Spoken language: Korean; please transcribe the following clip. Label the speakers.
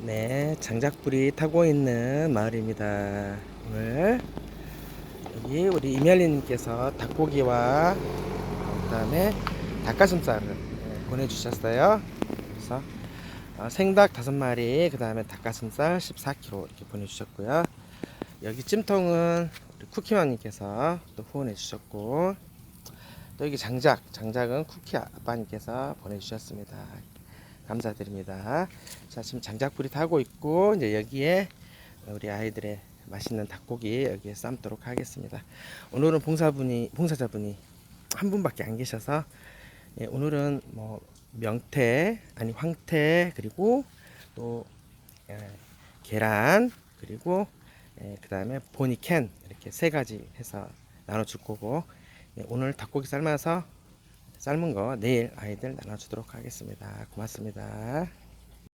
Speaker 1: 네, 장작불이 타고 있는 마을입니다. 오늘 여기 우리 이멜리님께서 닭고기와 그다음에 닭가슴살을 보내주셨어요. 그래서 생닭 5마리, 그다음에 닭가슴살 14kg 이렇게 보내주셨고요. 여기 찜통은 우리 쿠키맘님께서 또 후원해주셨고, 또 여기 장작은 쿠키 아빠님께서 보내주셨습니다. 감사드립니다. 자, 지금 장작불이 타고 있고, 이제 여기에 우리 아이들의 맛있는 닭고기 여기에 삶도록 하겠습니다. 오늘은 봉사자분이 한 분밖에 안 계셔서, 예, 오늘은 뭐 명태 아니 황태, 그리고 또 예, 계란, 그리고 그 다음에 보니캔, 이렇게 3가지 해서 나눠줄 거고, 예, 오늘 닭고기 삶은 거 내일 아이들 나눠주도록 하겠습니다. 고맙습니다.